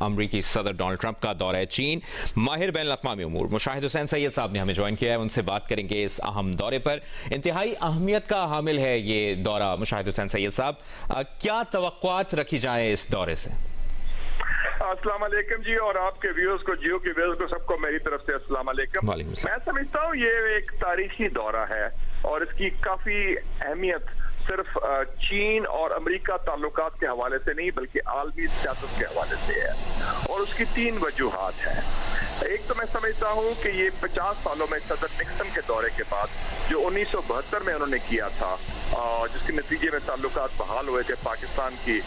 अमरीकी सदर Donald Trump का दौरा चीन। माहिर बैन अक़वामी उमूर मुशाहिद हुसैन सैयद साहब ने हमें ज्वाइन किया है, उनसे बात करेंगे इस अहम दौरे पर। इंतहाई अहमियत का हामिल है ये दौरा। मुशाहिद हुसैन सैयद साहब, क्या तवक्कुआत रखी जाए इस दौरे से? अस्सलाम वालेकुम जी, और आपके व्यूअर्स को, जियो के व्यूअर्स को, सबको मेरी तरफ से अस्सलाम वालेकुम। मैं समझता हूँ ये एक तारीखी दौरा है और इसकी काफी अहमियत सिर्फ चीन और अमेरिका ताल्लुकात के हवाले से नहीं बल्कि आलमी सियासत के हवाले से है, और उसकी 3 वजूहात हैं। एक तो मैं समझता हूँ कि ये 50 सालों में सदर निक्सन के दौरे के बाद जो 1972 में उन्होंने किया था, जिसके नतीजे में ताल्लुकात बहाल हुए थे पाकिस्तान की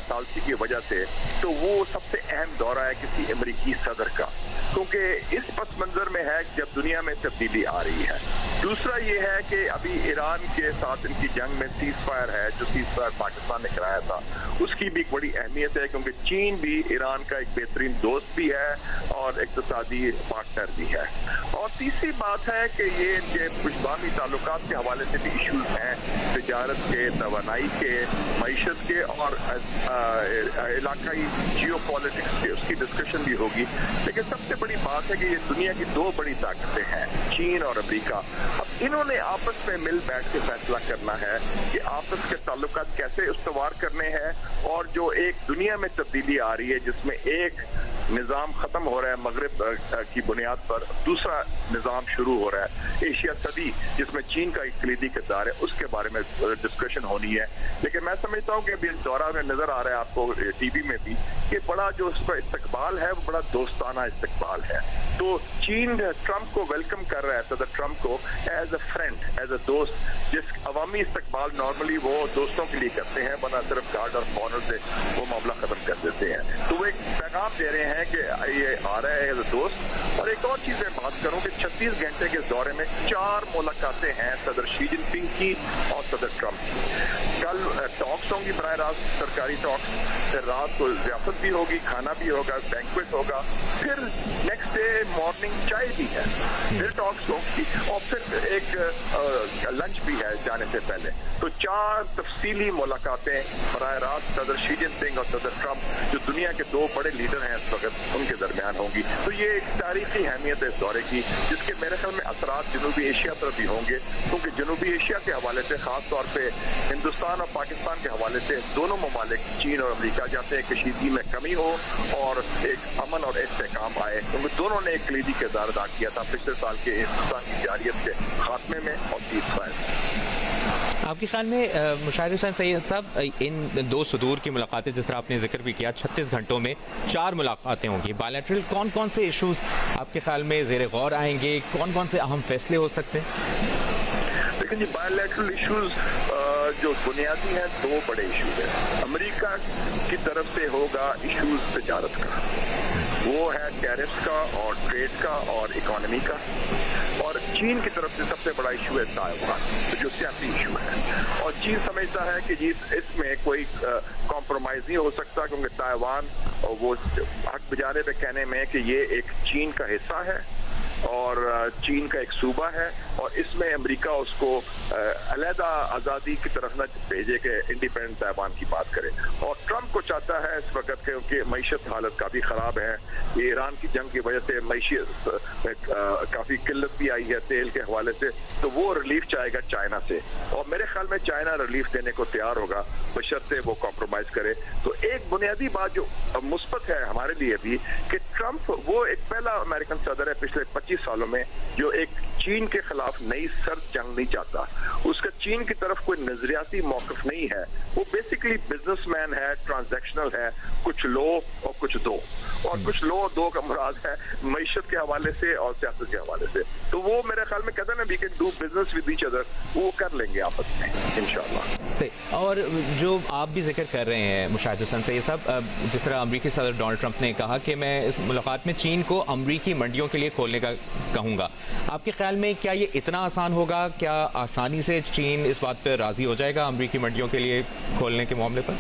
सालसी की वजह से, तो वो सबसे अहम दौरा है किसी अमेरिकी सदर का, क्योंकि इस पस मंजर में है जब दुनिया में तब्दीली आ रही है। दूसरा ये है कि अभी ईरान के साथ इनकी जंग में सीज फायर है, जो सीज फायर पाकिस्तान ने कराया था, उसकी भी बड़ी अहमियत है, क्योंकि चीन भी ईरान का एक बेहतरीन दोस्त भी है और इक़्तिसादी पार्टनर भी है। और तीसरी बात है कि ये इनके बाहमी ताल्लुकात के हवाले से भी इशूज हैं, तिजारत के, तवानाई के, मईशत के और इलाकाई जियो पॉलिटिक्स के, उसकी डिस्कशन भी होगी। लेकिन सबसे बड़ी बात है कि ये दुनिया की 2 बड़ी ताकतें हैं, चीन और अमेरिका। अब इन्होंने आपस में मिल बैठ के फैसला करना है कि आपस के ताल्लुकात कैसे इस्तवार करने हैं, और जो एक दुनिया में तब्दीली आ रही है जिसमें एक निज़ाम ख़त्म हो रहा है मगरिब की बुनियाद पर, दूसरा निज़ाम शुरू हो रहा है एशिया सदी, जिसमें चीन का एक कलीदी किरदार है, उसके बारे में डिस्कशन होनी है। लेकिन मैं समझता हूँ कि अभी इस दौरा में नज़र आ रहा है आपको टीवी में भी कि बड़ा जो उसका इस्तकबाल है वो बड़ा दोस्ताना इस्तकबाल है। तो चीन ट्रंप को वेलकम कर रहा है, सदर ट्रंप को as a friend, as a दोस्त, जिस अवामी इस्तकबाल नॉर्मली वो दोस्तों के लिए करते हैं, वरना सिर्फ गार्ड और ऑनर से वो मामला खत्म कर देते हैं। तो वो एक पैगाम दे रहे हैं कि ये आ रहा है एज अ दोस्त। और एक और चीज मैं बात करूं कि 36 घंटे के दौरे में 4 मुलाकातें हैं सदर शी जिनपिंग की और सदर ट्रंप की। कल टॉक्स होंगी, बराह रास्त सरकारी टॉक्स, फिर रात को ज़ियाफत भी होगी, खाना भी होगा, बैंक्वेट होगा, फिर नेक्स्ट डे मॉर्निंग चाय भी है, फिर टॉक्स होगी, और फिर एक लंच भी है जाने से पहले। तो 4 तफसीली मुलाकातें बराह रास्त सदर शी जिनपिंग और सदर ट्रंप, जो दुनिया के 2 बड़े लीडर हैं इस वक्त, उनके दरमियान होंगी। तो ये एक तारीखी अहमियत है इस दौरे की, जिसके मेरे ख्याल में असरात जनूबी एशिया पर भी होंगे, क्योंकि जनूबी एशिया के हवाले से, खास तौर पे हिंदुस्तान और पाकिस्तान के हवाले से, दोनों ममालिक चीन और अमेरिका चाहते हैं कि कशीदगी में कमी हो और एक अमन और इस्तेहकाम आए, क्योंकि दोनों ने एक कलीदी किरदार अदा किया था पिछले साल के हिंदुस्तान की जारियत के खात्मे में और सीज फायर। आपके ख्याल में मुशाहिद हुसैन सैयद साहब, इन 2 सदूर की मुलाकातें जिस तरह आपने जिक्र भी किया, 36 घंटों में 4 मुलाकातें होंगी बायलैटरल, कौन कौन से इशूज़ आपके ख्याल में ज़ेर गौर आएंगे, कौन कौन से अहम फैसले हो सकते हैं? लेकिन जी बायलैटरल इशूज जो बुनियादी हैं, 2 बड़े इशूज हैं। अमेरिका की तरफ से होगा इशूज तिजारत का, वो है टैरिफ्स का और ट्रेड का और इकोनॉमी का, और चीन की तरफ से सबसे बड़ा इशू है ताइवान, जो सियासी इशू है। और चीन समझता है कि इसमें कोई कॉम्प्रोमाइज नहीं हो सकता, क्योंकि ताइवान वो हक बजाने पे कहने में कि ये एक चीन का हिस्सा है और चीन का एक सूबा है, और इसमें अमेरिका उसको अलहदा आज़ादी की तरफ न भेजे कि इंडिपेंडेंट ताइवान की बात करे। और ट्रंप को चाहता है इस वक्त, क्योंकि मईशत हालत काफ़ी ख़राब है, ये ईरान की जंग की वजह से मईशत काफ़ी किल्लत भी आई है तेल के हवाले से, तो वो रिलीफ चाहेगा चाइना से, और मेरे ख्याल में चाइना रिलीफ देने को तैयार होगा बशर्ते वो कॉम्प्रोमाइज़ करे। तो एक बुनियादी बात जो मुस्बत है हमारे लिए भी, कि ट्रंप वो एक पहला अमेरिकन सदर है पिछले 25 सालों में जो एक चीन के खिलाफ नई सर्द जंग नहीं चाहता। उसका चीन की तरफ कोई नजरियाती मौकफ नहीं है, वो बेसिकली बिजनेसमैन है, ट्रांजैक्शनल है, कुछ लो और कुछ दो, और कुछ लो और दो का मुराद है मईशत के हवाले से और सियासत के हवाले से। तो वो मेरे ख्याल में कहते हैं ना, we can do business with each other, वो कर लेंगे आपस में इंशाल्लाह। और जो आप भी जिक्र कर रहे हैं मुशाहिद हुसैन सैयद साहब, जिस तरह अमरीकी सदर डोनाल्ड ट्रंप ने कहा कि मैं इस मुलाकात में चीन को अमरीकी मंडियों के लिए खोलने का कहूँगा, आपके ख्याल में क्या ये इतना आसान होगा? क्या आसानी से चीन इस बात पर राजी हो जाएगा अमरीकी मंडियों के लिए खोलने के मामले पर?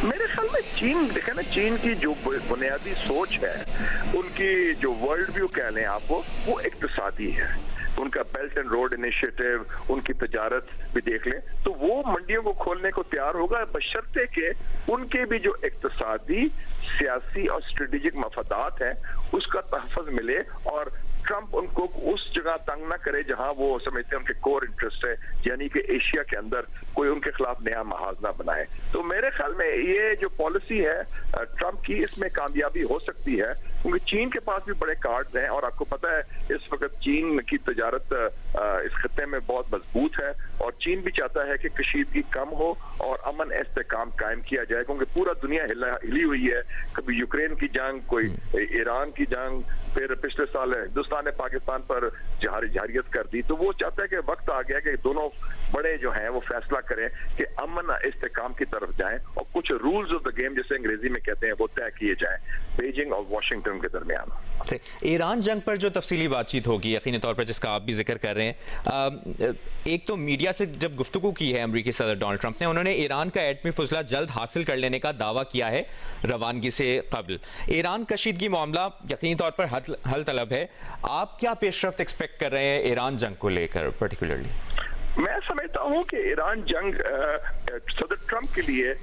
मेरे ख्याल में चीन, देखें ना, चीन की जो बुनियादी सोच है, उनकी जो वर्ल्ड व्यू कह लें आप, वो इक्तिसादी है। उनका बेल्ट एंड रोड इनिशिएटिव, उनकी तजारत भी देख लें, तो वो मंडियों को खोलने को तैयार होगा बशर्ते के उनके भी जो इक्तिसादी, सियासी और स्ट्रेटेजिक मफादात हैं उसका तहफ़्फ़ुज़ मिले और ट्रंप उनको उस जगह तंग ना करे जहां वो समझते हैं उनके कोर इंटरेस्ट है, यानी कि एशिया के अंदर कोई उनके खिलाफ नया महाज ना बनाए। तो मेरे ख्याल में ये जो पॉलिसी है ट्रंप की, इसमें कामयाबी हो सकती है क्योंकि चीन के पास भी बड़े कार्ड्स हैं और आपको पता है इस वक्त चीन की तजारत इस खत्ते में बहुत मजबूत है और चीन भी चाहता है कि कशीदगी कम हो और अमन इस्तेहकाम कायम किया जाए क्योंकि पूरा दुनिया हिली हुई है। कभी यूक्रेन की जंग, कोई ईरान की जंग, फिर पिछले साल हिंदुस्तान ने पाकिस्तान पर जहारियत कर दी। तो वो चाहता है कि वक्त आ गया कि दोनों बड़े जो हैं वो फैसला करें कि अमन इस्तेहकाम की तरफ जाएं और कुछ रूल्स ऑफ द गेम जिसे अंग्रेजी में कहते हैं वो तय किए जाएं बीजिंग और वाशिंगटन के दरमियान। ईरान जंग पर जो तफसीली बातचीत होगी यकीनी तौर पर जिसका आप भी जिक्र कर रहे हैं, एक तो मीडिया से जब गुफ्तगू की है अमेरिकी सदर डोनाल्ड ट्रंप ने, उन्होंने ईरान का एटमी फुजला जल्द हासिल कर लेने का दावा किया है रवानगी से कबल। ईरान कशीदगी मामला यकीनी तौर पर हल तलब है। आप क्या पेशरफ्त एक्सपेक्ट कर रहे हैं ईरान जंग को लेकर पर्टिकुलरली? मैं समझता हूं कि ईरान जंग सदर ट्रंप के लिए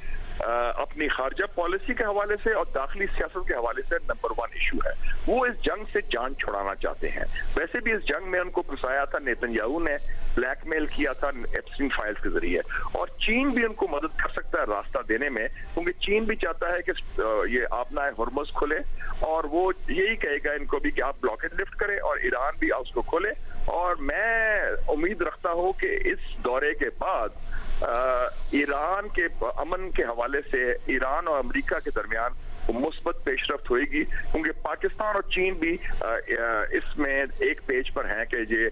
अपनी खारजा पॉलिसी के हवाले से और दाखिली सियासत के हवाले से नंबर 1 इशू है। वो इस जंग से जान छुड़ाना चाहते हैं। वैसे भी इस जंग में उनको फंसाया था नेतन्याहू ने, ब्लैकमेल किया था एप्स्टीन फाइल्स के जरिए और चीन भी उनको मदद कर सकता है रास्ता देने में क्योंकि चीन भी चाहता है कि ये आपना हुर्मुज़ खुले और वो यही कहेगा इनको भी कि आप ब्लॉकेज लिफ्ट करें और ईरान भी उसको खोले। और मैं उम्मीद रखता हूं कि इस दौरे के बाद ईरान के अमन के हवाले से ईरान और अमेरिका के दरमियान मुस्बत पेशरफ्त होगी क्योंकि पाकिस्तान और चीन भी इसमें एक पेज पर हैं कि ये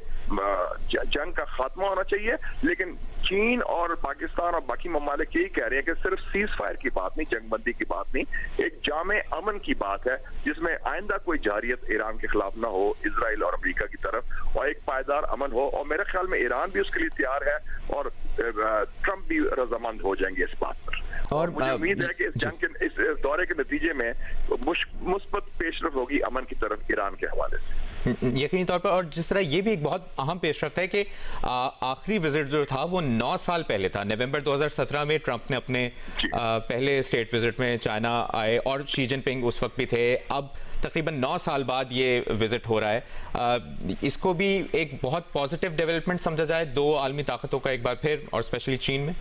जंग का खात्मा होना चाहिए, लेकिन चीन और पाकिस्तान और बाकी ममालिक यही कह रहे हैं कि सिर्फ सीज फायर की बात नहीं, जंगबंदी की बात नहीं, एक जामे अमन की बात है जिसमें आइंदा कोई जारियत ईरान के खिलाफ ना हो इजराइल और अमेरिका की तरफ और एक पायदार अमन हो। और मेरे ख्याल में ईरान भी उसके लिए तैयार है और ट्रंप भी रजामंद हो जाएंगे इस बात पर। और मुझे उम्मीद है कि इस जंग के इस दौरे के नतीजे में मुस्बत पेशरफ्त होगी अमन की तरफ ईरान के हवाले से यकीनी तौर पर। और जिस तरह ये भी एक बहुत अहम पेशरफ्त है कि आखिरी विजिट जो था वो 9 साल पहले था। नवंबर 2017 में ट्रंप ने अपने पहले स्टेट विजिट में चाइना आए और शी जिनपिंग उस वक्त भी थे। अब तकरीबन 9 साल बाद ये विजिट हो रहा है। इसको भी एक बहुत पॉजिटिव डेवलपमेंट समझा जाए दो आलमी ताकतों का एक बार फिर और स्पेशली चीन में?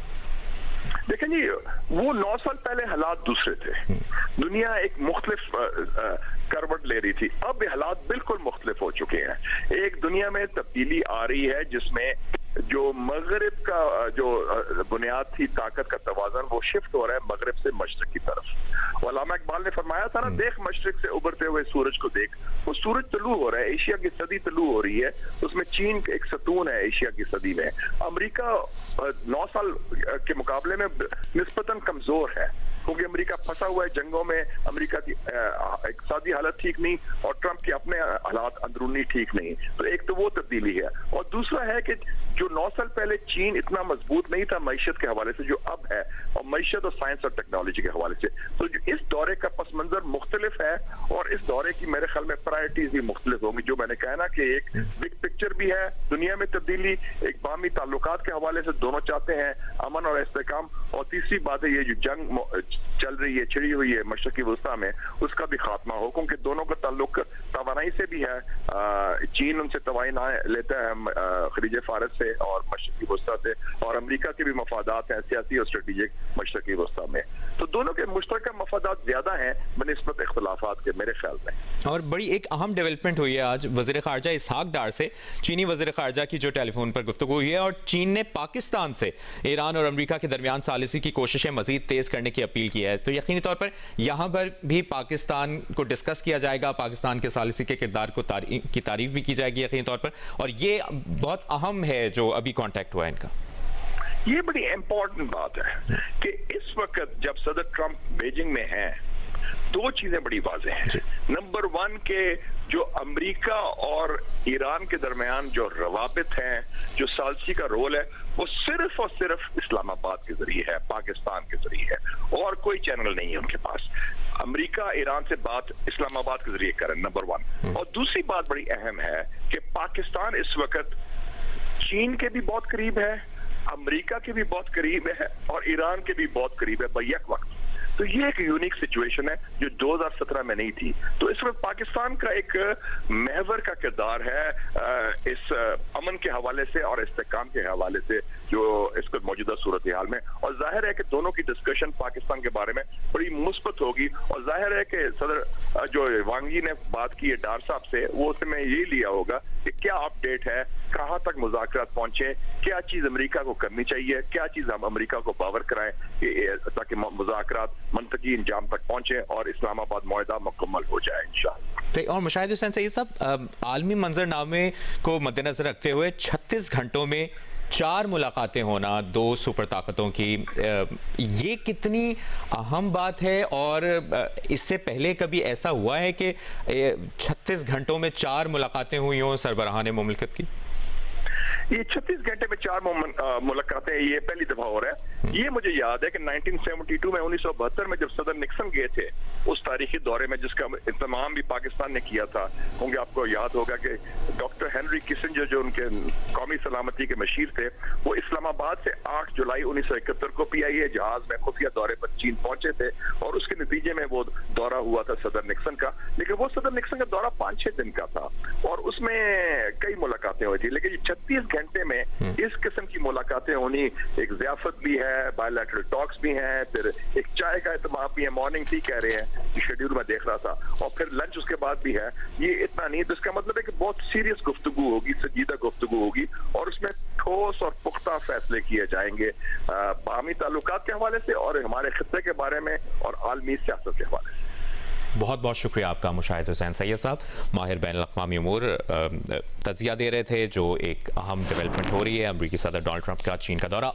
देखें जी, वो 9 साल पहले हालात दूसरे थे, दुनिया एक मुख्तलिफ करवट ले रही थी। अब हालात बिल्कुल मुख्तलिफ हो चुके हैं। एक दुनिया में तब्दीली आ रही है जिसमें जो मगरिब का जो बुनियाद थी ताकत का तवाज़न वो शिफ्ट हो रहा है मगरिब से मशरिक की तरफ। अल्लामा इकबाल ने फरमाया था ना, देख मशरिक से उभरते हुए सूरज को देख। वो सूरज तलू हो रहा है, एशिया की सदी तलू हो रही है, उसमें चीन एक सतून है एशिया की सदी में। अमेरिका 9 साल के मुकाबले में निस्बतन कमजोर है क्योंकि अमेरिका फंसा हुआ है जंगों में, अमेरिका की इक़्तिसादी हालत ठीक नहीं और ट्रंप के अपने हालात अंदरूनी ठीक नहीं। तो एक तो वो तब्दीली है और दूसरा है कि जो 9 साल पहले चीन इतना मजबूत नहीं था मईशत के हवाले से जो अब है, और मईशत और साइंस और टेक्नोलॉजी के हवाले से। तो इस दौरे का पस मंजर मुख्तलिफ है और इस दौरे की मेरे ख्याल में प्रायोरिटीज भी मुख्तलिफ होंगी। जो मैंने कहा ना कि एक बिग पिक्चर भी है, दुनिया में तब्दीली, एक बामी ताल्लुकात के हवाले से दोनों चाहते हैं अमन और इस्तेहकाम, और तीसरी बात है ये जो जंग चल रही है, छिड़ी हुई है मशरकी वस्ता में, उसका भी खात्मा हो क्योंकि दोनों का ताल्लुक तवानाई से भी है। चीन उनसे तवाई ना लेता है खलीज फारस से और मशरकी वस्ता से, और अमेरिका के भी मफादात हैं सियासी और स्ट्रेटेजिक मशरकी वस्ता में। तो दोनों के मुश्तरका मफादात ज्यादा हैं बनिस्बत इख्तिलाफात के मेरे ख्याल में। और बड़ी एक अहम डेवलपमेंट हुई है आज वज़ीर ख़ारजा इसहाक डार से चीनी वज़ीर ख़ारजा की जो टेलीफोन पर गुफ्तगू हुई है, और चीन ने पाकिस्तान से ईरान और अमेरिका के दरमियान सालिसी की कोशिशें मज़ीद तेज़ करने की अपील की है। तो यकीनी तौर पर यहाँ पर भी पाकिस्तान को डिस्कस किया जाएगा, पाकिस्तान के सालिसी के किरदार को की तारीफ भी की जाएगी यकीनी तौर पर, और ये बहुत अहम है जो अभी कॉन्टैक्ट हुआ है इनका। ये बड़ी इंपॉर्टेंट बात है कि इस वक्त जब सदर ट्रंप बीजिंग में हैं, दो चीजें बड़ी वाज़ेह हैं। नंबर 1 के जो अमेरिका और ईरान के दरमियान जो रवाबित हैं, जो सालसी का रोल है, वो सिर्फ और सिर्फ इस्लामाबाद के जरिए है, पाकिस्तान के जरिए है, और कोई चैनल नहीं है उनके पास। अमेरिका ईरान से बात इस्लामाबाद के जरिए करें, नंबर 1। और दूसरी बात बड़ी अहम है कि पाकिस्तान इस वक्त चीन के भी बहुत करीब है, अमेरिका के भी बहुत करीब है और ईरान के भी बहुत करीब है बैक वक्त। तो ये एक यूनिक सिचुएशन है जो 2017 में नहीं थी। तो इसमें पाकिस्तान का एक महवर का किरदार है इस अमन के हवाले से और इस्तेहकाम के हवाले से जो इसको मौजूदा सूरत हाल में, और जाहिर है कि दोनों की डिस्कशन पाकिस्तान के बारे में बड़ी मुस्बत होगी। और जाहिर है कि सदर जो वांगी ने बात की है डार साहब से, वो उसमें ये लिया होगा कि क्या अपडेट है, कहाँ तक मुज़ाकरात पहुंचे, क्या चीज अमेरिका को करनी चाहिए, क्या चीज हम अमेरिका को पावर कराएं ताकि मुज़ाकरात मंतकी इंजाम तक पहुंचे और इस्लामाबाद मुआहदा मुकम्मल हो जाए इंशाअल्लाह। और मुशाहिद हुसैन सईद साहब, आलमी मंजरनामे को मद्देनजर रखते हुए 36 घंटों में 4 मुलाकातें होना 2 सुपर ताकतों की, ये कितनी अहम बात है? और इससे पहले कभी ऐसा हुआ है कि 36 घंटों में 4 मुलाकातें हुई हों सरबराहान मुमलिकत की? ये 36 घंटे में 4 मुलाकातें ये पहली दफा हो रहा है। ये मुझे याद है कि 1972 में 1972 में जब सदर निक्सन गए थे उस तारीखी दौरे में, जिसका इंतमाम भी पाकिस्तान ने किया था, क्योंकि आपको याद होगा कि डॉक्टर हेनरी किसिंजर जो उनके कौमी सलामती के मशीर थे, वो इस्लामाबाद से 8 जुलाई 1971 को PIA जहाज में खुफिया दौरे पर चीन पहुंचे थे और उसके नतीजे में वो दौरा हुआ था सदर निक्सन का। लेकिन वो सदर निक्सन का दौरा 5-6 दिन का था और उसमें कई मुलाकातें हुई थी। लेकिन 36 घंटे में इस किस्म की मुलाकातें होनी, एक ज़ियाफत भी है, बायलैटरल टॉक्स भी हैं, फिर एक चाय का इत्तेमाम भी है, मॉर्निंग टी कह रहे हैं, शेड्यूल में देख रहा था, और फिर लंच उसके बाद भी है। ये इतना नहीं, तो इसका मतलब है कि बहुत सीरियस गुफ्तगू होगी, संजीदा गुफ्तगू होगी और उसमें ठोस और पुख्ता फैसले किए जाएंगे बाहमी ताल्लुकात के हवाले से और हमारे खित्ते के बारे में और आलमी सियासत के हवाले से। बहुत बहुत शुक्रिया आपका मुशाहिद हुसैन सैयद साहब। माहिर बैनुल-अक़वामी उमूर तज़किया दे रहे थे, जो एक अहम डेवलपमेंट हो रही है अमरीकी सदर डोनाल्ड ट्रंप का चीन का दौरा।